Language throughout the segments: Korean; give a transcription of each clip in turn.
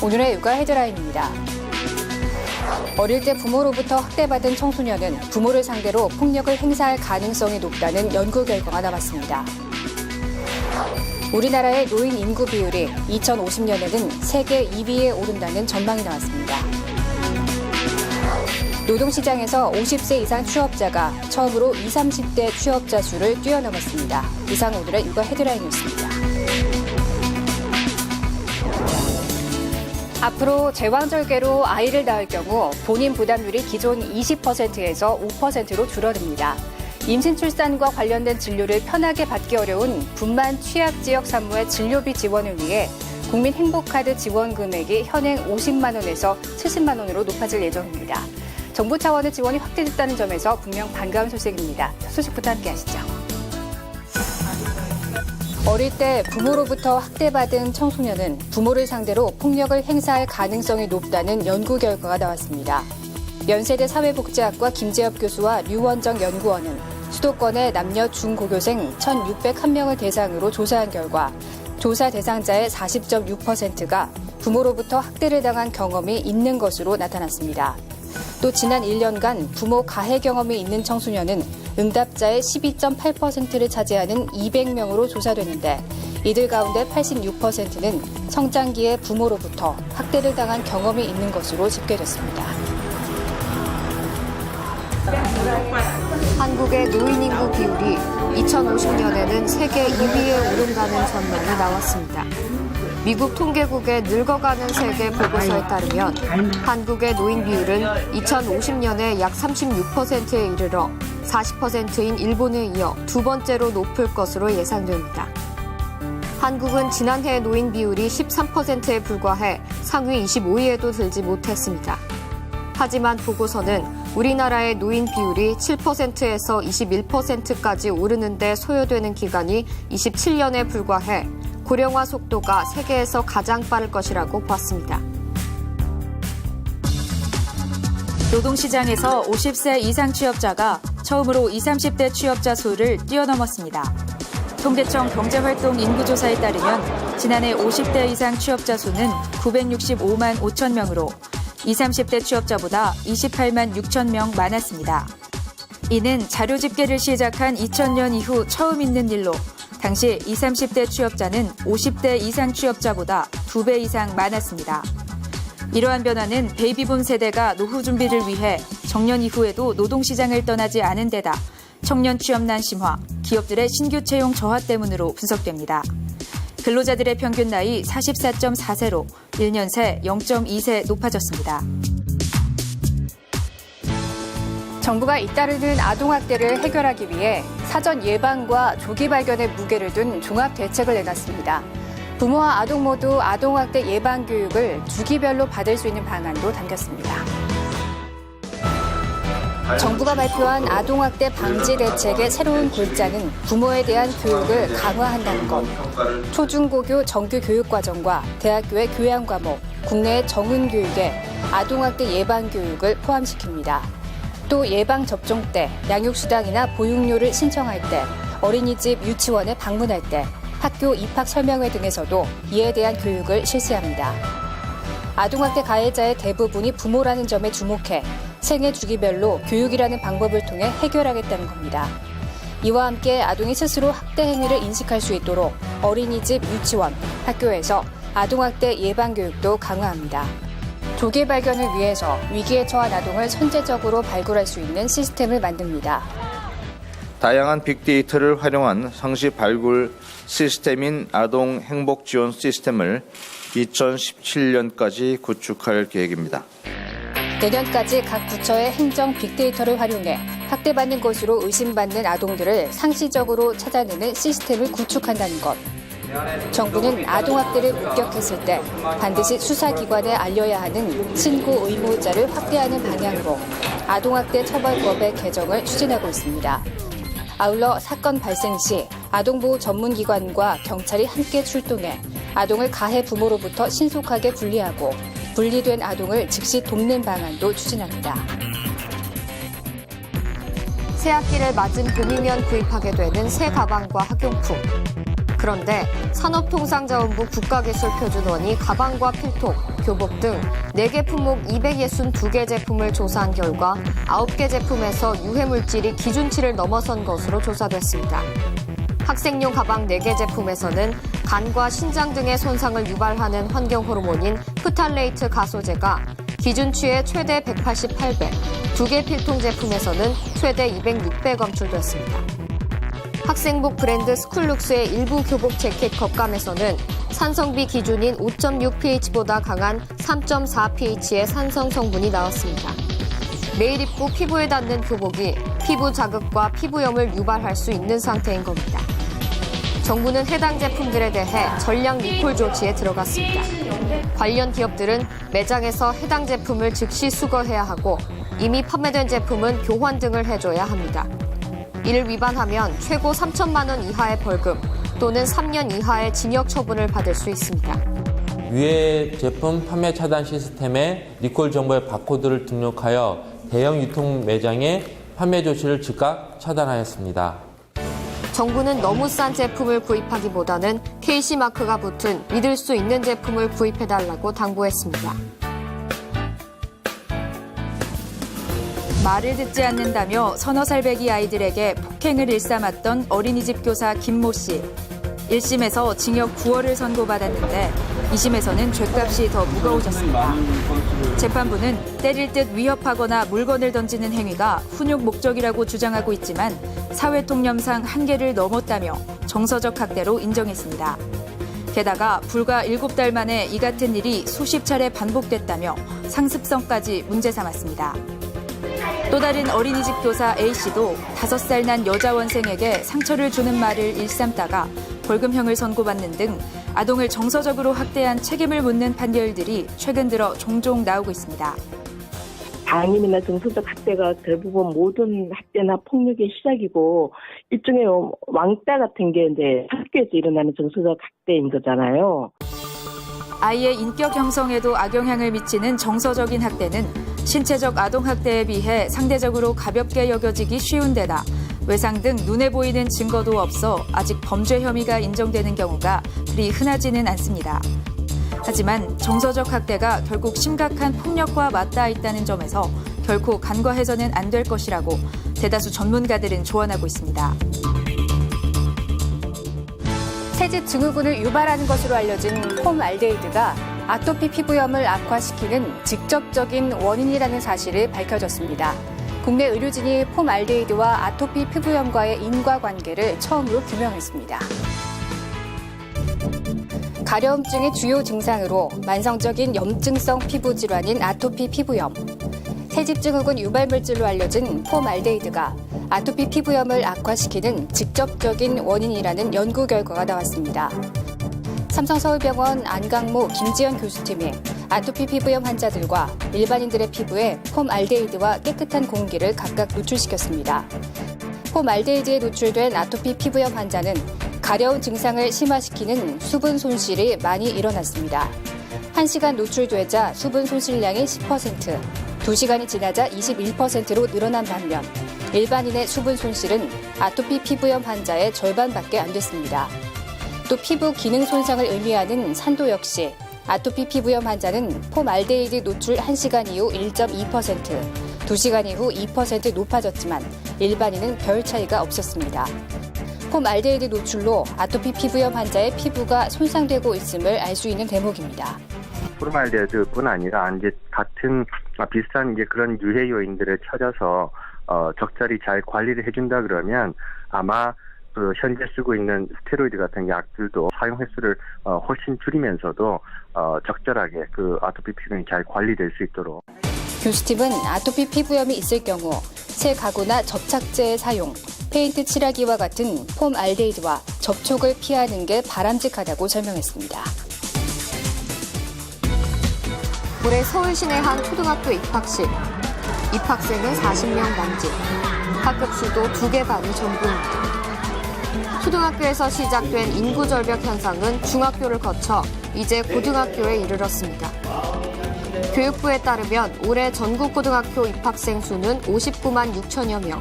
오늘의 육아 헤드라인입니다. 어릴 때 부모로부터 학대받은 청소년은 부모를 상대로 폭력을 행사할 가능성이 높다는 연구 결과가 나왔습니다. 우리나라의 노인 인구 비율이 2050년에는 세계 2위에 오른다는 전망이 나왔습니다. 노동시장에서 50세 이상 취업자가 처음으로 20, 30대 취업자 수를 뛰어넘었습니다. 이상 오늘의 육아 헤드라인이었습니다. 앞으로 제왕절개로 아이를 낳을 경우 본인 부담률이 기존 20%에서 5%로 줄어듭니다. 임신 출산과 관련된 진료를 편하게 받기 어려운 분만 취약 지역 산모의 진료비 지원을 위해 국민 행복카드 지원 금액이 현행 50만 원에서 70만 원으로 높아질 예정입니다. 정부 차원의 지원이 확대됐다는 점에서 분명 반가운 소식입니다. 소식부터 함께 하시죠. 어릴 때 부모로부터 학대받은 청소년은 부모를 상대로 폭력을 행사할 가능성이 높다는 연구 결과가 나왔습니다. 연세대 사회복지학과 김재엽 교수와 류원정 연구원은 수도권의 남녀 중고교생 1,601명을 대상으로 조사한 결과 조사 대상자의 40.6%가 부모로부터 학대를 당한 경험이 있는 것으로 나타났습니다. 또 지난 1년간 부모 가해 경험이 있는 청소년은 응답자의 12.8%를 차지하는 200명으로 조사되는데 이들 가운데 86%는 성장기에 부모로부터 학대를 당한 경험이 있는 것으로 집계됐습니다. 한국의 노인 인구 비율이 2050년에는 세계 2위에 오른다는 전망이 나왔습니다. 미국 통계국의 늙어가는 세계 보고서에 따르면 한국의 노인 비율은 2050년에 약 36%에 이르러 40%인 일본에 이어 두 번째로 높을 것으로 예상됩니다. 한국은 지난해 노인 비율이 13%에 불과해 상위 25위에도 들지 못했습니다. 하지만 보고서는 우리나라의 노인 비율이 7%에서 21%까지 오르는 데 소요되는 기간이 27년에 불과해 고령화 속도가 세계에서 가장 빠를 것이라고 봤습니다. 노동시장에서 50세 이상 취업자가 처음으로 20, 30대 취업자 수를 뛰어넘었습니다. 통계청 경제활동 인구조사에 따르면 지난해 50대 이상 취업자 수는 965만 5천 명으로 20, 30대 취업자보다 28만 6천 명 많았습니다. 이는 자료 집계를 시작한 2000년 이후 처음 있는 일로 당시 20, 30대 취업자는 50대 이상 취업자보다 2배 이상 많았습니다. 이러한 변화는 베이비붐 세대가 노후 준비를 위해 정년 이후에도 노동시장을 떠나지 않은 데다 청년 취업난 심화, 기업들의 신규 채용 저하 때문으로 분석됩니다. 근로자들의 평균 나이 44.4세로 1년 새 0.2세 높아졌습니다. 정부가 잇따르는 아동학대를 해결하기 위해 사전 예방과 조기 발견에 무게를 둔 종합 대책을 내놨습니다. 부모와 아동 모두 아동학대 예방 교육을 주기별로 받을 수 있는 방안도 담겼습니다. 정부가 발표한 아동학대 방지 대책의 새로운 골자는 부모에 대한 교육을 강화한다는 것. 초중고교 정규 교육과정과 대학교의 교양 과목, 국내의 정은 교육에 아동학대 예방 교육을 포함시킵니다. 또 예방 접종 때, 양육수당이나 보육료를 신청할 때, 어린이집, 유치원에 방문할 때, 학교 입학 설명회 등에서도 이에 대한 교육을 실시합니다. 아동학대 가해자의 대부분이 부모라는 점에 주목해 생애 주기별로 교육이라는 방법을 통해 해결하겠다는 겁니다. 이와 함께 아동이 스스로 학대 행위를 인식할 수 있도록 어린이집, 유치원, 학교에서 아동학대 예방 교육도 강화합니다. 조기 발견을 위해서 위기에 처한 아동을 선제적으로 발굴할 수 있는 시스템을 만듭니다. 다양한 빅데이터를 활용한 상시 발굴 시스템인 아동 행복 지원 시스템을 2017년까지 구축할 계획입니다. 내년까지 각 부처의 행정 빅데이터를 활용해 학대받는 것으로 의심받는 아동들을 상시적으로 찾아내는 시스템을 구축한다는 것. 정부는 아동학대를 목격했을 때 반드시 수사기관에 알려야 하는 신고 의무자를 확대하는 방향으로 아동학대 처벌법의 개정을 추진하고 있습니다. 아울러 사건 발생 시 아동보호 전문기관과 경찰이 함께 출동해 아동을 가해 부모로부터 신속하게 분리하고 분리된 아동을 즉시 돕는 방안도 추진합니다. 새 학기를 맞은 봄이면 구입하게 되는 새 가방과 학용품. 그런데 산업통상자원부 국가기술표준원이 가방과 필통, 교복 등 4개 품목 262개 제품을 조사한 결과 9개 제품에서 유해물질이 기준치를 넘어선 것으로 조사됐습니다. 학생용 가방 4개 제품에서는 간과 신장 등의 손상을 유발하는 환경호르몬인 프탈레이트 가소제가 기준치의 최대 188배, 2개 필통 제품에서는 최대 206배 검출됐습니다. 학생복 브랜드 스쿨룩스의 일부 교복 재킷 겉감에서는 산성비 기준인 5.6pH보다 강한 3.4pH의 산성 성분이 나왔습니다. 매일 입고 피부에 닿는 교복이 피부 자극과 피부염을 유발할 수 있는 상태인 겁니다. 정부는 해당 제품들에 대해 전량 리콜 조치에 들어갔습니다. 관련 기업들은 매장에서 해당 제품을 즉시 수거해야 하고 이미 판매된 제품은 교환 등을 해줘야 합니다. 이를 위반하면 최고 3천만 원 이하의 벌금 또는 3년 이하의 징역 처분을 받을 수 있습니다. 유해 제품 판매 차단 시스템에 리콜 정보의 바코드를 등록하여 대형 유통 매장의 판매 조치를 즉각 차단하였습니다. 정부는 너무 싼 제품을 구입하기보다는 KC마크가 붙은 믿을 수 있는 제품을 구입해달라고 당부했습니다. 말을 듣지 않는다며 서너 살배기 아이들에게 폭행을 일삼았던 어린이집 교사 김모 씨. 1심에서 징역 9월을 선고받았는데 2심에서는 죄값이 더 무거워졌습니다. 재판부는 때릴 듯 위협하거나 물건을 던지는 행위가 훈육 목적이라고 주장하고 있지만 사회통념상 한계를 넘었다며 정서적 학대로 인정했습니다. 게다가 불과 7달 만에 이 같은 일이 수십 차례 반복됐다며 상습성까지 문제 삼았습니다. 또 다른 어린이집 교사 A씨도 5살 난 여자 원생에게 상처를 주는 말을 일삼다가 벌금형을 선고받는 등 아동을 정서적으로 학대한 책임을 묻는 판결들이 최근 들어 종종 나오고 있습니다. 방임이나 정서적 학대가 대부분 모든 학대나 폭력의 시작이고 일종의 왕따 같은 게 이제 학교에서 일어나는 정서적 학대인 거잖아요. 아이의 인격 형성에도 악영향을 미치는 정서적인 학대는 신체적 아동학대에 비해 상대적으로 가볍게 여겨지기 쉬운 데다 외상 등 눈에 보이는 증거도 없어 아직 범죄 혐의가 인정되는 경우가 그리 흔하지는 않습니다. 하지만 정서적 학대가 결국 심각한 폭력과 맞닿아 있다는 점에서 결코 간과해서는 안 될 것이라고 대다수 전문가들은 조언하고 있습니다. 새집 증후군을 유발하는 것으로 알려진 폼알데히드가 아토피 피부염을 악화시키는 직접적인 원인이라는 사실이 밝혀졌습니다. 국내 의료진이 폼알데히드와 아토피 피부염과의 인과관계를 처음으로 규명했습니다. 가려움증의 주요 증상으로 만성적인 염증성 피부 질환인 아토피 피부염, 새집 증후군 유발물질로 알려진 폼알데히드가 아토피 피부염을 악화시키는 직접적인 원인이라는 연구 결과가 나왔습니다. 삼성서울병원 안강모 김지연 교수팀이 아토피 피부염 환자들과 일반인들의 피부에 폼알데히드와 깨끗한 공기를 각각 노출시켰습니다. 폼알데히드에 노출된 아토피 피부염 환자는 가려운 증상을 심화시키는 수분 손실이 많이 일어났습니다. 1시간 노출되자 수분 손실량이 10%, 2시간이 지나자 21%로 늘어난 반면 일반인의 수분 손실은 아토피 피부염 환자의 절반밖에 안 됐습니다. 또 피부 기능 손상을 의미하는 산도 역시 아토피 피부염 환자는 폼알데히드 노출 1시간 이후 1.2%, 2시간 이후 2% 높아졌지만 일반인은 별 차이가 없었습니다. 폼알데히드 노출로 아토피 피부염 환자의 피부가 손상되고 있음을 알 수 있는 대목입니다. 폼알데히드뿐 아니라 이제 같은 비슷한 이제 그런 유해 요인들을 찾아서 적절히 잘 관리를 해준다 그러면 아마 그 현재 쓰고 있는 스테로이드 같은 약들도 사용 횟수를 훨씬 줄이면서도 적절하게 그 아토피 피부염이 잘 관리될 수 있도록. 교수팀은 아토피 피부염이 있을 경우 새 가구나 접착제의 사용, 페인트 칠하기와 같은 폼알데히드와 접촉을 피하는 게 바람직하다고 설명했습니다. 올해 서울 시내 한 초등학교 입학식. 입학생은 40명 남짓. 학급 수도 2개 반이 전부입니다. 초등학교에서 시작된 인구 절벽 현상은 중학교를 거쳐 이제 고등학교에 이르렀습니다. 교육부에 따르면 올해 전국 고등학교 입학생 수는 59만 6천여 명.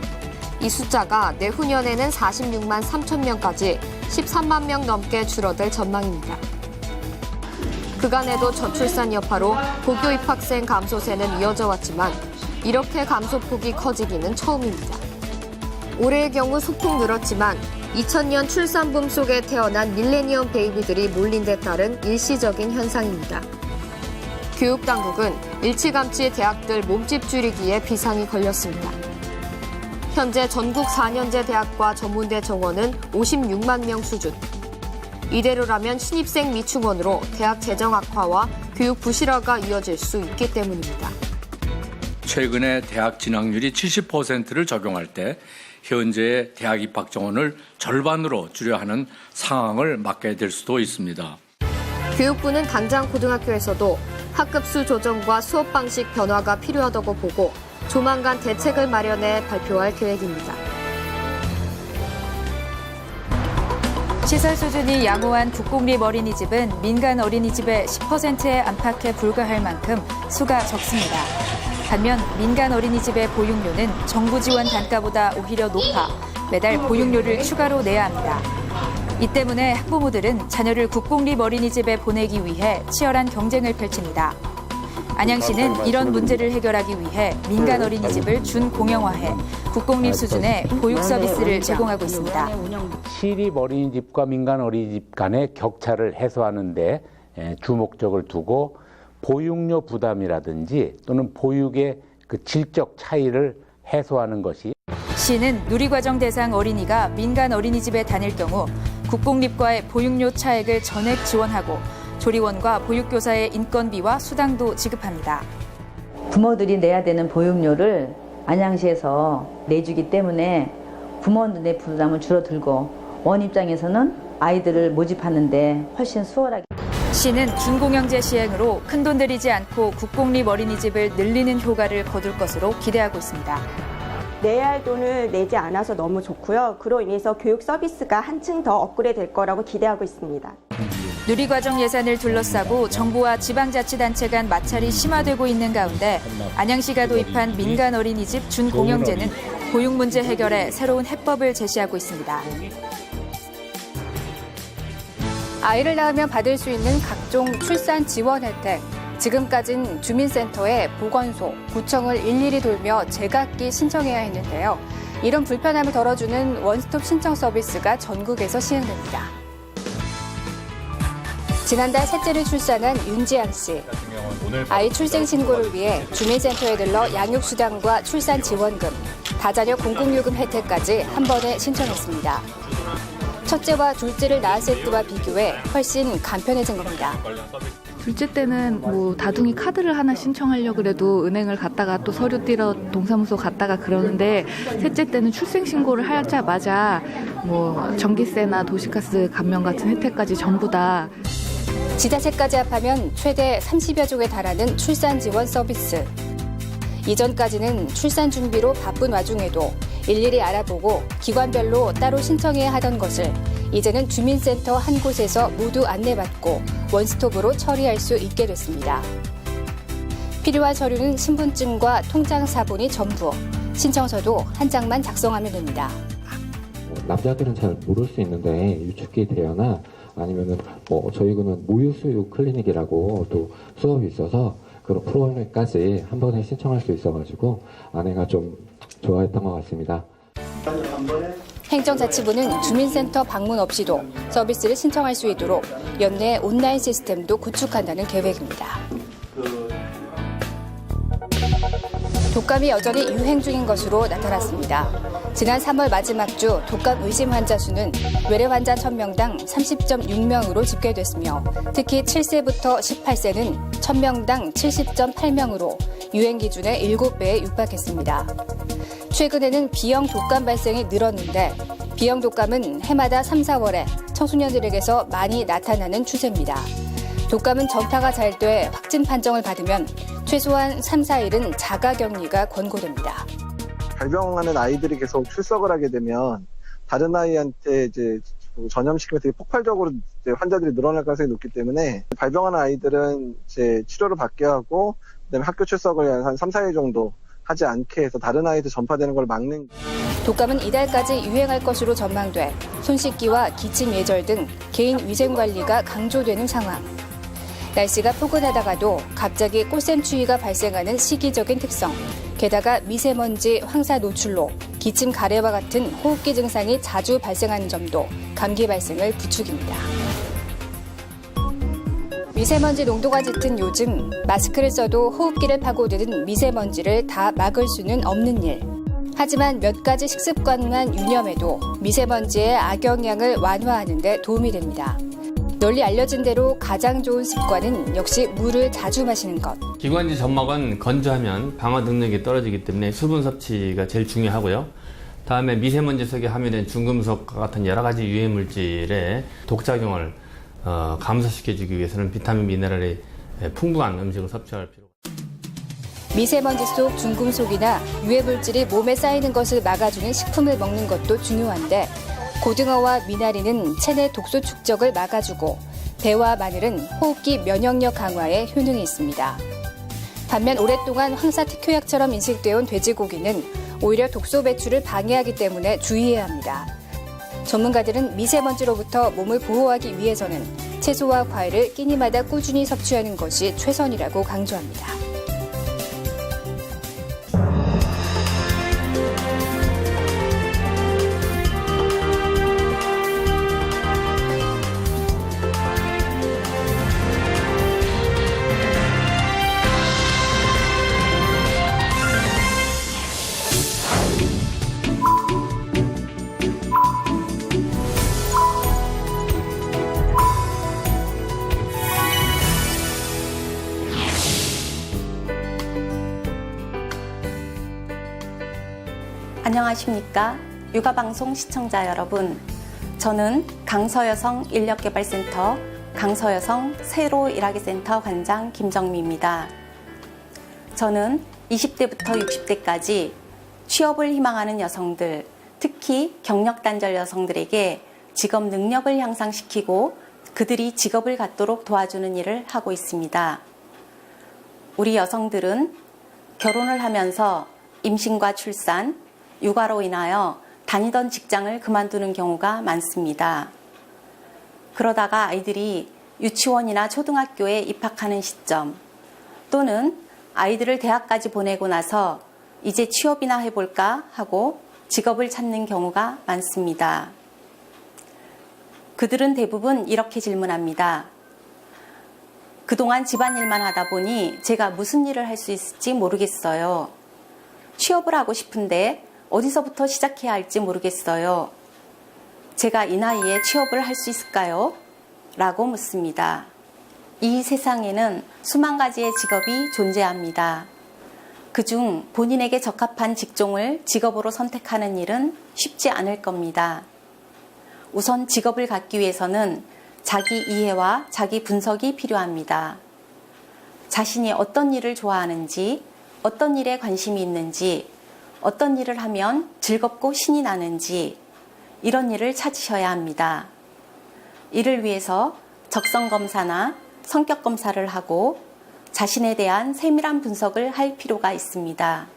이 숫자가 내후년에는 46만 3천 명까지 13만 명 넘게 줄어들 전망입니다. 그간에도 저출산 여파로 고교 입학생 감소세는 이어져 왔지만 이렇게 감소폭이 커지기는 처음입니다. 올해의 경우 소폭 늘었지만 2000년 출산붐 속에 태어난 밀레니엄 베이비들이 몰린 데 따른 일시적인 현상입니다. 교육당국은 일찌감치 대학들 몸집 줄이기에 비상이 걸렸습니다. 현재 전국 4년제 대학과 전문대 정원은 56만 명 수준. 이대로라면 신입생 미충원으로 대학 재정 악화와 교육 부실화가 이어질 수 있기 때문입니다. 최근에 대학 진학률이 70%를 적용할 때 현재의 대학 입학 정원을 절반으로 줄여야 하는 상황을 맞게 될 수도 있습니다. 교육부는 당장 고등학교에서도 학급수 조정과 수업 방식 변화가 필요하다고 보고 조만간 대책을 마련해 발표할 계획입니다. 시설 수준이 양호한 국공립 어린이집은 민간 어린이집의 10%에 안팎에 불과할 만큼 수가 적습니다. 반면 민간 어린이집의 보육료는 정부 지원 단가보다 오히려 높아 매달 보육료를 추가로 내야 합니다. 이 때문에 학부모들은 자녀를 국공립 어린이집에 보내기 위해 치열한 경쟁을 펼칩니다. 안양시는 이런 문제를 해결하기 위해 민간 어린이집을 준공영화해 국공립 수준의 보육 서비스를 제공하고 있습니다. 시립 어린이집과 민간 어린이집 간의 격차를 해소하는 데 주목적을 두고 보육료 부담이라든지 또는 보육의 그 질적 차이를 해소하는 것이 시는 누리과정 대상 어린이가 민간 어린이집에 다닐 경우 국공립과의 보육료 차액을 전액 지원하고 조리원과 보육교사의 인건비와 수당도 지급합니다. 부모들이 내야 되는 보육료를 안양시에서 내주기 때문에 부모들의 부담은 줄어들고 원 입장에서는 아이들을 모집하는 데 훨씬 수월하게. 시는 준공영제 시행으로 큰돈 들이지 않고 국공립 어린이집을 늘리는 효과를 거둘 것으로 기대하고 있습니다. 내야 할 돈을 내지 않아서 너무 좋고요. 그로 인해서 교육 서비스가 한층 더 업그레이드 될 거라고 기대하고 있습니다. 누리과정 예산을 둘러싸고 정부와 지방자치단체 간 마찰이 심화되고 있는 가운데 안양시가 도입한 민간 어린이집 준공영제는 보육 문제 해결에 새로운 해법을 제시하고 있습니다. 아이를 낳으면 받을 수 있는 각종 출산 지원 혜택. 지금까진 주민센터에 보건소, 구청을 일일이 돌며 제각기 신청해야 했는데요. 이런 불편함을 덜어주는 원스톱 신청 서비스가 전국에서 시행됩니다. 지난달 셋째를 출산한 윤지양 씨. 아이 출생 신고를 위해 주민센터에 들러 양육수당과 출산 지원금, 다자녀 공공요금 혜택까지 한 번에 신청했습니다. 첫째와 둘째를 낳았을 때와 비교해 훨씬 간편해진 겁니다. 둘째 때는 다둥이 카드를 하나 신청하려고 그래도 은행을 갔다가 또 서류 띄러 동사무소 갔다가 그러는데 셋째 때는 출생 신고를 하자마자 전기세나 도시가스 감면 같은 혜택까지 전부 다. 지자체까지 합하면 최대 30여 종에 달하는 출산 지원 서비스. 이전까지는 출산 준비로 바쁜 와중에도 일일이 알아보고 기관별로 따로 신청해야 하던 것을 이제는 주민센터 한 곳에서 모두 안내받고 원스톱으로 처리할 수 있게 됐습니다. 필요한 서류는 신분증과 통장 사본이 전부, 신청서도 한 장만 작성하면 됩니다. 남자들은 잘 모를 수 있는데 유축기 대여나 아니면은 저희는 모유수유 클리닉이라고 또 수업이 있어서 그런 프로그램까지 한 번에 신청할 수 있어가지고 아내가 좀 좋아했던 것 같습니다. 행정자치부는 주민센터 방문 없이도 서비스를 신청할 수 있도록 연내 온라인 시스템도 구축한다는 계획입니다. 독감이 여전히 유행 중인 것으로 나타났습니다. 지난 3월 마지막 주 독감 의심 환자 수는 외래 환자 1000명당 30.6명으로 집계됐으며 특히 7세부터 18세는 1000명당 70.8명으로 유행 기준의 7배에 육박했습니다. 최근에는 B형 독감 발생이 늘었는데 B형 독감은 해마다 3, 4월에 청소년들에게서 많이 나타나는 추세입니다. 독감은 전파가 잘 돼 확진 판정을 받으면 최소한 3, 4일은 자가격리가 권고됩니다. 발병하는 아이들이 계속 출석을 하게 되면 다른 아이한테 전염시키면 되게 폭발적으로 환자들이 늘어날 가능성이 높기 때문에 발병하는 아이들은 치료를 받게 하고 그다음에 학교 출석을 한 3, 4일 정도 하지 않게 해서 다른 아이한테 전파되는 걸 막는. 독감은 이달까지 유행할 것으로 전망돼 손 씻기와 기침 예절 등 개인 위생 관리가 강조되는 상황. 날씨가 포근하다가도 갑자기 꽃샘추위가 발생하는 시기적인 특성. 게다가 미세먼지, 황사 노출로 기침 가래와 같은 호흡기 증상이 자주 발생하는 점도 감기 발생을 부추깁니다. 미세먼지 농도가 짙은 요즘 마스크를 써도 호흡기를 파고드는 미세먼지를 다 막을 수는 없는 일. 하지만 몇 가지 식습관만 유념해도 미세먼지의 악영향을 완화하는 데 도움이 됩니다. 널리 알려진 대로 가장 좋은 습관은 역시 물을 자주 마시는 것. 기관지 점막은 건조하면 방어 능력이 떨어지기 때문에 수분 섭취가 제일 중요하고요. 다음에 미세먼지 속에 함유된 중금속과 같은 여러 가지 유해 물질의 독작용을 감소시켜주기 위해서는 비타민, 미네랄이 풍부한 음식을 섭취할 필요가 있습니다. 미세먼지 속 중금속이나 유해 물질이 몸에 쌓이는 것을 막아주는 식품을 먹는 것도 중요한데 고등어와 미나리는 체내 독소 축적을 막아주고 배와 마늘은 호흡기 면역력 강화에 효능이 있습니다. 반면 오랫동안 황사특효약처럼 인식되어 온 돼지고기는 오히려 독소 배출을 방해하기 때문에 주의해야 합니다. 전문가들은 미세먼지로부터 몸을 보호하기 위해서는 채소와 과일을 끼니마다 꾸준히 섭취하는 것이 최선이라고 강조합니다. 안녕하십니까? 육아방송 시청자 여러분. 저는 강서여성 인력개발센터 강서여성 새로 일하기 센터 관장 김정미입니다. 저는 20대부터 60대까지 취업을 희망하는 여성들, 특히 경력단절 여성들에게 직업 능력을 향상시키고 그들이 직업을 갖도록 도와주는 일을 하고 있습니다. 우리 여성들은 결혼을 하면서 임신과 출산, 육아로 인하여 다니던 직장을 그만두는 경우가 많습니다. 그러다가 아이들이 유치원이나 초등학교에 입학하는 시점 또는 아이들을 대학까지 보내고 나서 이제 취업이나 해볼까 하고 직업을 찾는 경우가 많습니다. 그들은 대부분 이렇게 질문합니다. 그동안 집안일만 하다 보니 제가 무슨 일을 할 수 있을지 모르겠어요. 취업을 하고 싶은데 어디서부터 시작해야 할지 모르겠어요. 제가 이 나이에 취업을 할 수 있을까요? 라고 묻습니다. 이 세상에는 수만 가지의 직업이 존재합니다. 그중 본인에게 적합한 직종을 직업으로 선택하는 일은 쉽지 않을 겁니다. 우선 직업을 갖기 위해서는 자기 이해와 자기 분석이 필요합니다. 자신이 어떤 일을 좋아하는지, 어떤 일에 관심이 있는지, 어떤 일을 하면 즐겁고 신이 나는지 이런 일을 찾으셔야 합니다. 이를 위해서 적성검사나 성격검사를 하고 자신에 대한 세밀한 분석을 할 필요가 있습니다.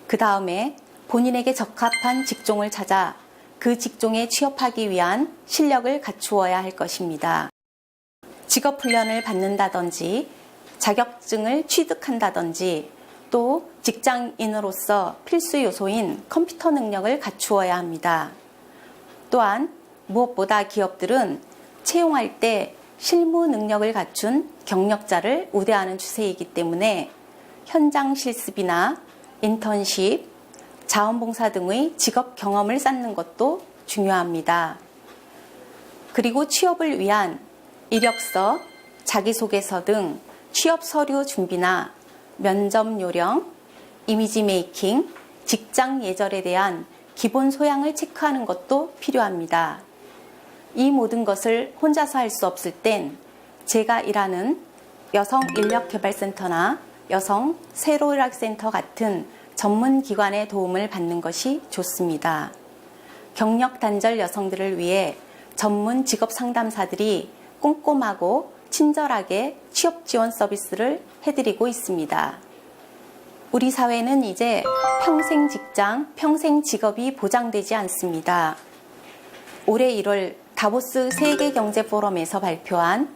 그 다음에 본인에게 적합한 직종을 찾아 그 직종에 취업하기 위한 실력을 갖추어야 할 것입니다. 직업훈련을 받는다든지 자격증을 취득한다든지 또 직장인으로서 필수 요소인 컴퓨터 능력을 갖추어야 합니다. 또한 무엇보다 기업들은 채용할 때 실무 능력을 갖춘 경력자를 우대하는 추세이기 때문에 현장 실습이나 인턴십, 자원봉사 등의 직업 경험을 쌓는 것도 중요합니다. 그리고 취업을 위한 이력서, 자기소개서 등 취업 서류 준비나 면접 요령, 이미지 메이킹, 직장 예절에 대한 기본 소양을 체크하는 것도 필요합니다. 이 모든 것을 혼자서 할 수 없을 땐 제가 일하는 여성인력개발센터나 여성 새로일학센터 같은 전문 기관의 도움을 받는 것이 좋습니다. 경력 단절 여성들을 위해 전문 직업 상담사들이 꼼꼼하고 친절하게 취업 지원 서비스를 해드리고 있습니다. 우리 사회는 이제 평생 직장, 평생 직업이 보장되지 않습니다. 올해 1월 다보스 세계경제포럼에서 발표한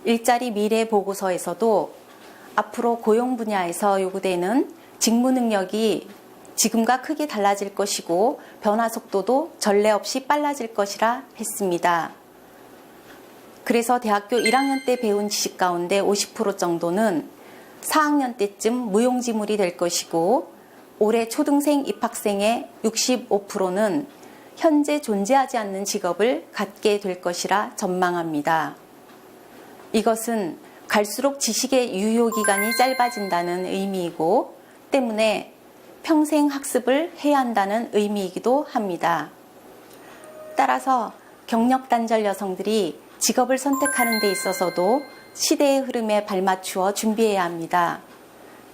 일자리 미래 보고서에서도 앞으로 고용 분야에서 요구되는 직무 능력이 지금과 크게 달라질 것이고 변화 속도도 전례 없이 빨라질 것이라 했습니다. 그래서 대학교 1학년 때 배운 지식 가운데 50% 정도는 4학년 때쯤 무용지물이 될 것이고 올해 초등생 입학생의 65%는 현재 존재하지 않는 직업을 갖게 될 것이라 전망합니다. 이것은 갈수록 지식의 유효기간이 짧아진다는 의미이고 때문에 평생 학습을 해야 한다는 의미이기도 합니다. 따라서 경력 단절 여성들이 직업을 선택하는 데 있어서도 시대의 흐름에 발맞추어 준비해야 합니다.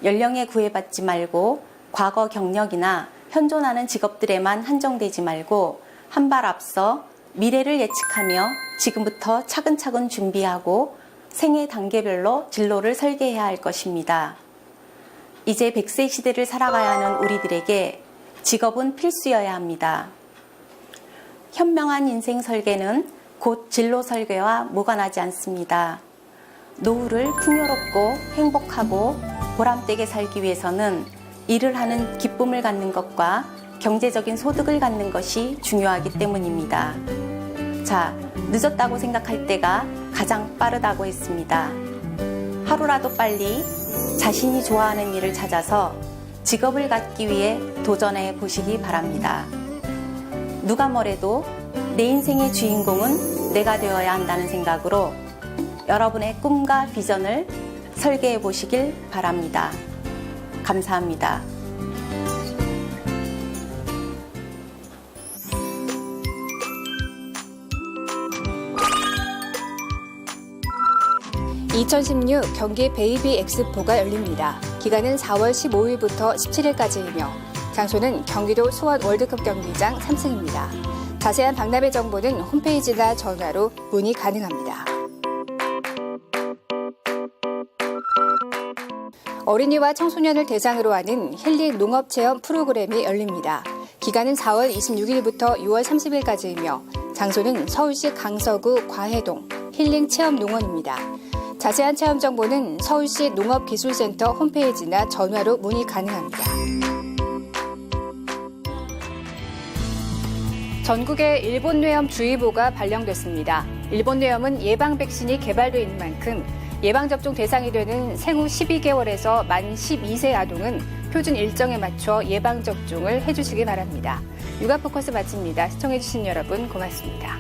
연령에 구애받지 말고 과거 경력이나 현존하는 직업들에만 한정되지 말고 한 발 앞서 미래를 예측하며 지금부터 차근차근 준비하고 생애 단계별로 진로를 설계해야 할 것입니다. 이제 100세 시대를 살아가야 하는 우리들에게 직업은 필수여야 합니다. 현명한 인생 설계는 곧 진로 설계와 무관하지 않습니다. 노후를 풍요롭고 행복하고 보람되게 살기 위해서는 일을 하는 기쁨을 갖는 것과 경제적인 소득을 갖는 것이 중요하기 때문입니다. 자, 늦었다고 생각할 때가 가장 빠르다고 했습니다. 하루라도 빨리 자신이 좋아하는 일을 찾아서 직업을 갖기 위해 도전해 보시기 바랍니다. 누가 뭐래도 내 인생의 주인공은 내가 되어야 한다는 생각으로 여러분의 꿈과 비전을 설계해 보시길 바랍니다. 감사합니다. (2016) 경기 베이비 엑스포가 열립니다. 기간은 4월 15일부터 17일까지이며 장소는 경기도 수원 월드컵 경기장 3층입니다. 자세한 박람회 정보는 홈페이지나 전화로 문의 가능합니다. 어린이와 청소년을 대상으로 하는 힐링 농업체험 프로그램이 열립니다. 기간은 4월 26일부터 6월 30일까지이며 장소는 서울시 강서구 과해동 힐링 체험 농원입니다. 자세한 체험 정보는 서울시 농업기술센터 홈페이지나 전화로 문의 가능합니다. 전국에 일본 뇌염 주의보가 발령됐습니다. 일본 뇌염은 예방 백신이 개발되어 있는 만큼 예방접종 대상이 되는 생후 12개월에서 만 12세 아동은 표준 일정에 맞춰 예방접종을 해주시기 바랍니다. 육아포커스 마칩니다. 시청해주신 여러분 고맙습니다.